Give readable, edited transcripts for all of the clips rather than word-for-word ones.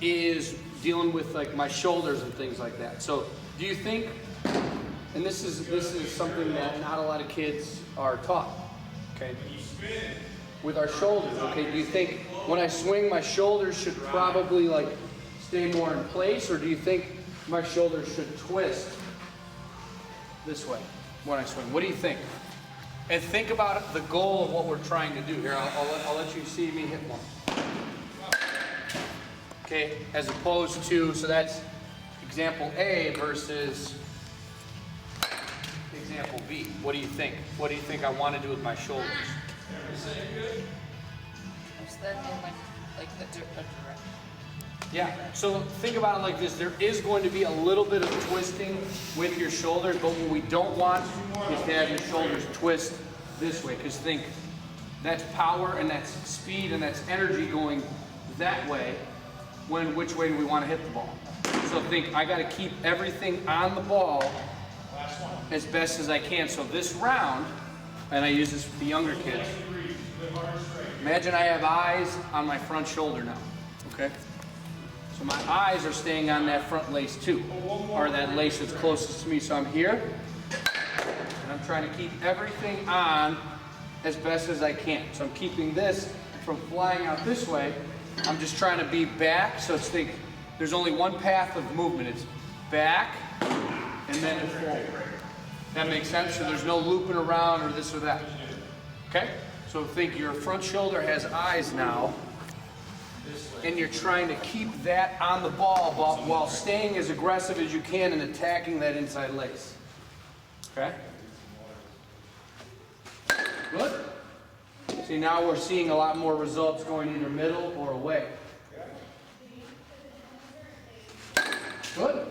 is dealing with like my shoulders and things like that. So do you think, and this is something that not a lot of kids are taught, okay? With our shoulders, okay, do you think when I swing my shoulders should probably like stay more in place, or do you think my shoulders should twist this way when I swing? What do you think? And think about the goal of what we're trying to do here. I'll let you see me hit one. Okay, as opposed to, so that's example A versus example B. What do you think? What do you think I want to do with my shoulders? Just then in like a direction. Yeah, so think about it like this. There is going to be a little bit of twisting with your shoulders, but what we don't want is to have your shoulders twist this way, because think that's power and that's speed and that's energy going that way. When which way do we want to hit the ball? So think I got to keep everything on the ball as best as I can. So this round, and I use this with the younger kids, imagine I have eyes on my front shoulder now, okay? So my eyes are staying on that front lace too, or that lace that's closest to me. So I'm here, and I'm trying to keep everything on as best as I can. So I'm keeping this from flying out this way. I'm just trying to be back, so it's think there's only one path of movement. It's back and then forward. That makes sense? So there's no looping around or this or that. Okay? So think your front shoulder has eyes now, and you're trying to keep that on the ball while staying as aggressive as you can and attacking that inside lace. Okay? Good? See, now we're seeing a lot more results going either middle or away. Good.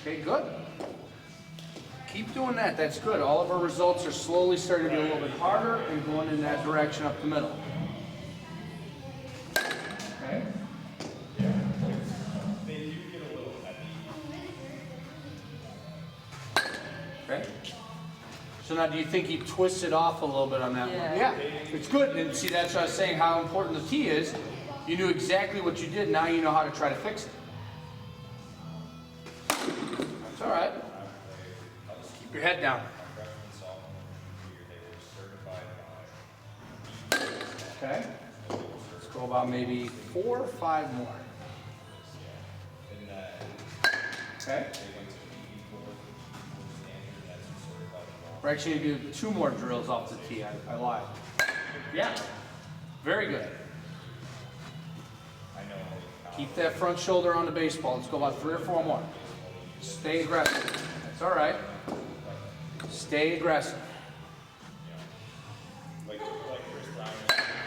Okay, good. Keep doing that. That's good. All of our results are slowly starting to be a little bit harder and going in that direction up the middle. Okay. Okay. So now do you think he twists it off a little bit on that one? Yeah. It's good. And see, that's what I was saying, how important the tee is. You knew exactly what you did. Now you know how to try to fix it. That's all right. Keep your head down. Okay. Let's go about maybe 4 or 5 more. Okay. We're actually going to do 2 more drills off the tee. I lied. Yeah. Very good. Keep that front shoulder on the baseball. Let's go about 3 or 4 more. Stay aggressive. That's all right. Stay aggressive.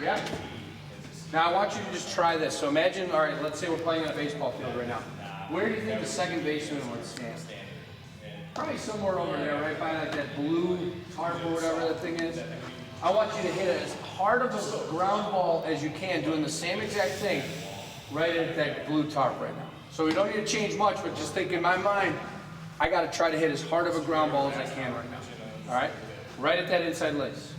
Yeah. Now I want you to just try this. So imagine, all right, let's say we're playing on a baseball field right now. Where do you think the second baseman would stand? Probably somewhere over there, right by like that blue tarp or whatever that thing is. I want you to hit it as hard of a ground ball as you can, doing the same exact thing right at that blue tarp right now. So we don't need to change much, but just think in my mind, I got to try to hit as hard of a ground ball as I can right now. All right? Right at that inside lace.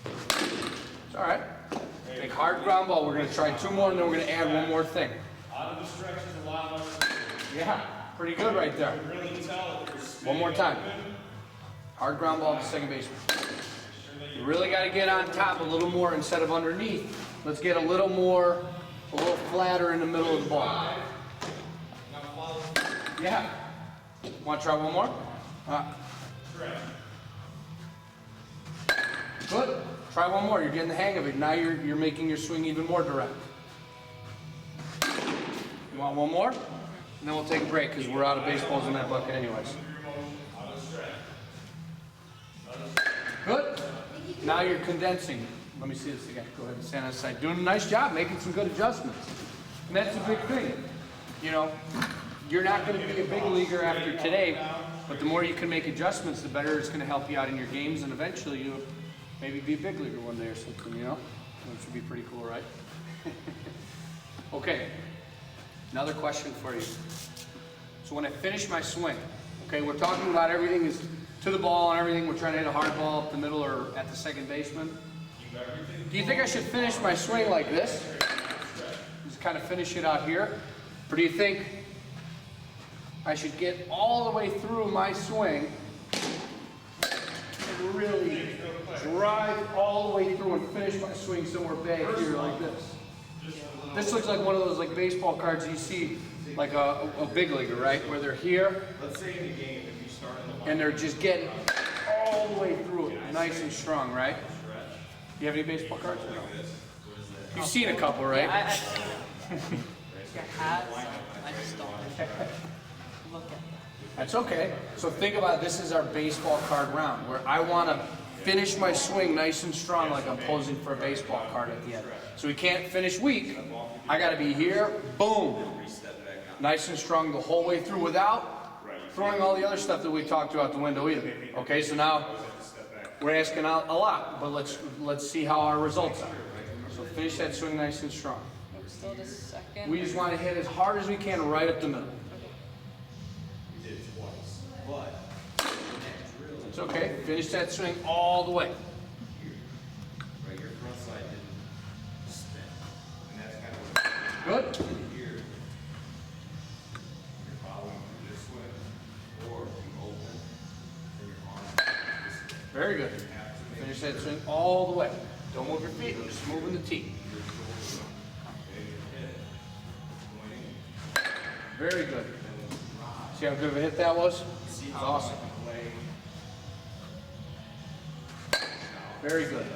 It's all right. Take hard ground ball. We're going to try 2 more, and then we're going to add 1 more thing. Out of the stretch is a lot less. Yeah. Pretty good right there. One more time. Hard ground ball to second baseman. You really got to get on top a little more instead of underneath. Let's get a little flatter in the middle of the ball. Yeah. Want to try 1 more? Good. Try 1 more. You're getting the hang of it. Now you're making your swing even more direct. You want 1 more? And then we'll take a break because we're out of baseballs in that bucket anyways. Good. Now you're condensing. Let me see this again. Go ahead and stand on the side. Doing a nice job, making some good adjustments. And that's a big thing. You know, you're not going to be a big leaguer after today, but the more you can make adjustments, the better it's going to help you out in your games, and eventually you'll maybe be a big leaguer one day or something, you know? Which would be pretty cool, right? Okay. Another question for you. So when I finish my swing, okay, we're talking about everything is to the ball and everything. We're trying to hit a hard ball up the middle or at the second baseman. Do you think I should finish my swing like this? Just kind of finish it out here? Or do you think I should get all the way through my swing and really drive all the way through and finish my swing somewhere back here like this? This looks like one of those like baseball cards you see like a big leaguer, right? Where they're here Let's say in the game, if you start in the and they're just getting all the way through it, nice and strong, right? You have any baseball cards? You've seen a couple, right? I see them. Your hats, I just don't look at them. That's okay. So think about this is our baseball card round where I want to finish my swing nice and strong like I'm posing for a baseball card at the end. So we can't finish weak. I got to be here, boom, nice and strong the whole way through without throwing all the other stuff that we talked about the window either. Okay, so now we're asking out a lot, but let's see how our results are. So finish that swing nice and strong. Still just a second. We just want to hit as hard as we can right up the middle. You did it twice, but It's okay. Finish that swing all the way. right, your front side didn't spin, and that's kind of what Good. here. You're following through this swing, or you open, and your arm this way. Very good. Finish that swing all the way. Don't move your feet. We're just moving the tee. Very good. See how good of a hit that was? That's awesome. Very good.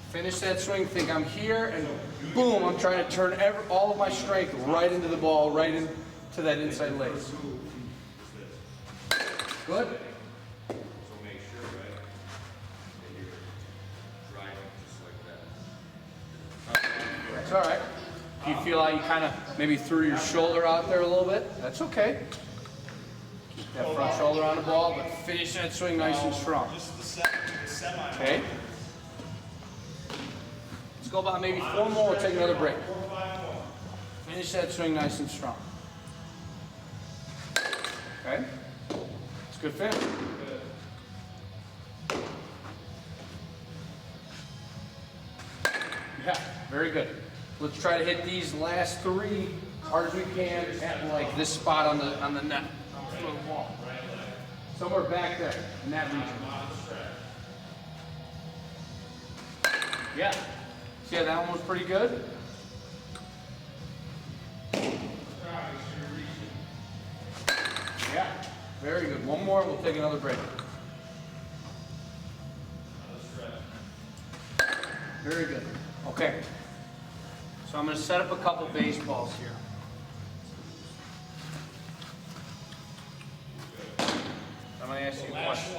Finish that swing. Think I'm here, and boom! I'm trying to turn all of my strength right into the ball, right into that inside lace. Good. So make sure, right, that you're driving just like that. That's all right. Do you feel like you kind of maybe threw your shoulder out there a little bit? That's okay. Keep that front shoulder on the ball, but finish that swing nice and strong. Just the semi. Okay? Let's go about maybe 4 more. We'll take another break. Finish that swing nice and strong. Okay? It's a good finish. Yeah, very good. Let's try to hit these last 3 hard as we can at like this spot on the net, on the wall. Somewhere back there in that region. Yeah. See how that one was pretty good? Yeah. Very good. One more, we'll take another break. Very good. Okay. So I'm going to set up a couple baseballs here. I'm going to ask you a question.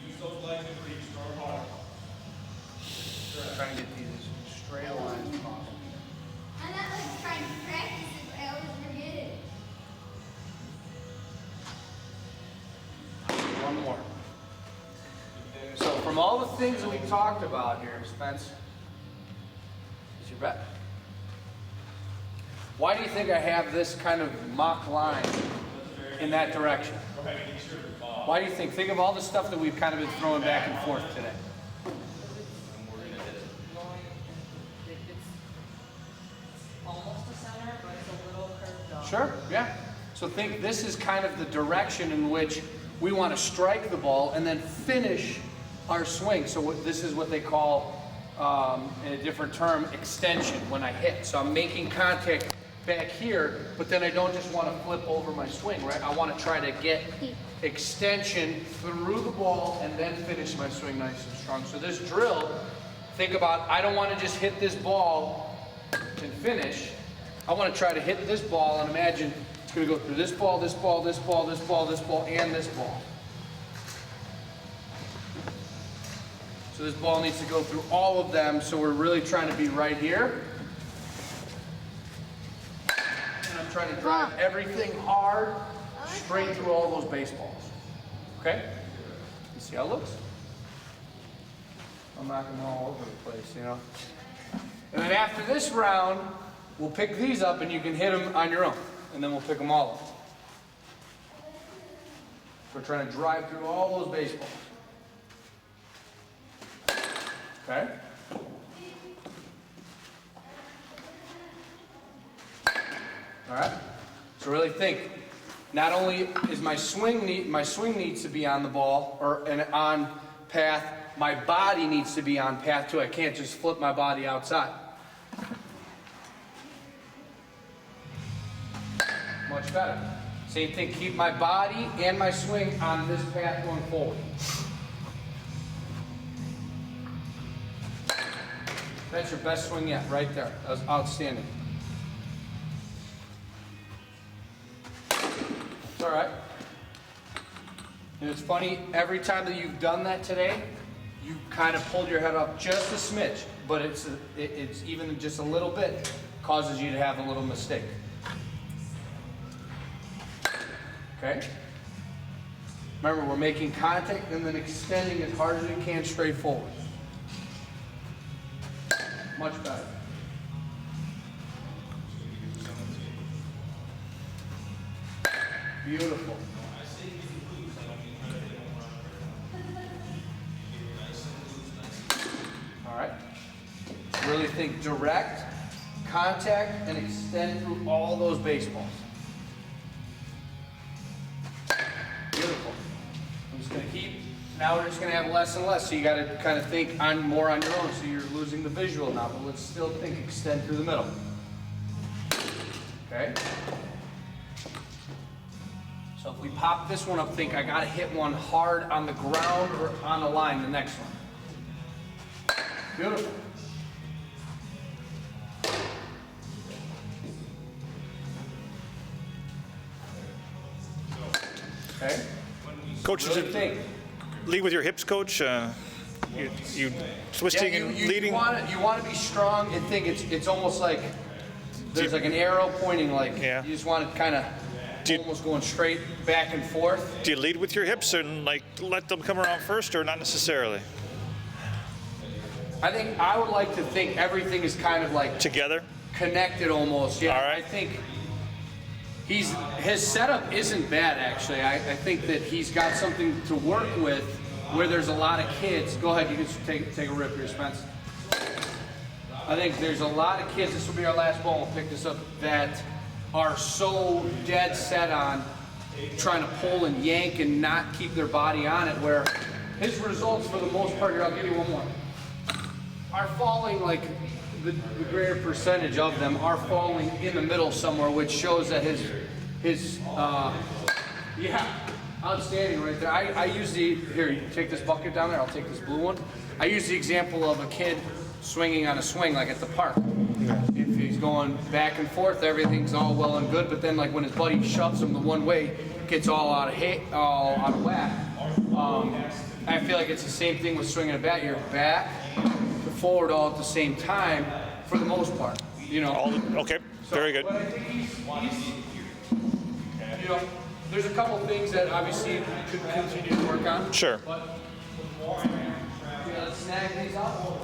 Use those legs and reach, throw hard. I'm trying to get these as straight a line as possible. I'm not like trying to practice it, but I always forget it. One more. So from all the things that we talked about here, Spence, is your bet. Why do you think I have this kind of mock line in that direction? Why do you think? Think of all the stuff that we've kind of been throwing back and forth today. It's almost a center, but it's a little curved up. Sure, yeah. So think this is kind of the direction in which we want to strike the ball and then finish our swing. So this is what they call, in a different term, extension when I hit. So I'm making contact back here, but then I don't just want to flip over my swing, right? I want to try to get extension through the ball and then finish my swing nice and strong. So this drill, think about, I don't want to just hit this ball and finish. I want to try to hit this ball and imagine it's going to go through this ball, this ball, this ball, this ball, this ball, and this ball. So this ball needs to go through all of them, so we're really trying to be right here. And I'm trying to drive everything hard, straight through all those baseballs. Okay? You see how it looks? I'm knocking them all over the place, you know? And then after this round, we'll pick these up and you can hit them on your own. And then we'll pick them all up. So we're trying to drive through all those baseballs. Okay? All right? So really think, not only is my swing needs to be on the ball or on path, my body needs to be on path too. I can't just flip my body outside. Much better. Same thing, keep my body and my swing on this path going forward. That's your best swing yet, right there. That was outstanding. It's all right. And it's funny, every time that you've done that today, you kind of pulled your head up just a smidge, but it's even just a little bit causes you to have a little mistake. Okay? Remember, we're making contact and then extending as hard as we can straight forward. Much better. Beautiful. All right. Really think direct, contact, and extend through all those baseballs. Beautiful. I'm just going to keep, now we're just going to have less and less, so you got to kind of think more on your own, so you're losing the visual now, but let's still think extend through the middle. Okay? So if we pop this one up, think I got to hit one hard on the ground or on the line, the next one. Beautiful. Okay? Coach, Really think. lead with your hips, Coach. You twisting Yeah, and you leading. You want to be strong and think it's almost like there's like an arrow pointing, like Yeah. you just want to kind of almost going straight back and forth. Do you lead with your hips and like let them come around first, or not necessarily? I think I would like to think everything is kind of like Together. connected almost. Yeah, All right. I think his setup isn't bad actually. I think that he's got something to work with where there's a lot of kids. Go ahead, you can take a rip here, Spence. I think there's a lot of kids, this will be our last ball, we'll pick this up, that are so dead set on trying to pull and yank and not keep their body on it, where his results for the most part, here, I'll give you one more, are falling, like the greater percentage of them are falling in the middle somewhere, which shows that yeah, outstanding right there. I use here, you take this bucket down there, I'll take this blue one. I use the example of a kid swinging on a swing, like at the park. If he's going back and forth, everything's all well and good, but then like when his buddy shoves him the one way, it gets all out of whack. I feel like it's the same thing with swinging a bat. You're back to forward all at the same time for the most part, you know. Okay, very good. But I think he's you know, there's a couple things that obviously could continue to work on. Sure. But let's snag these up.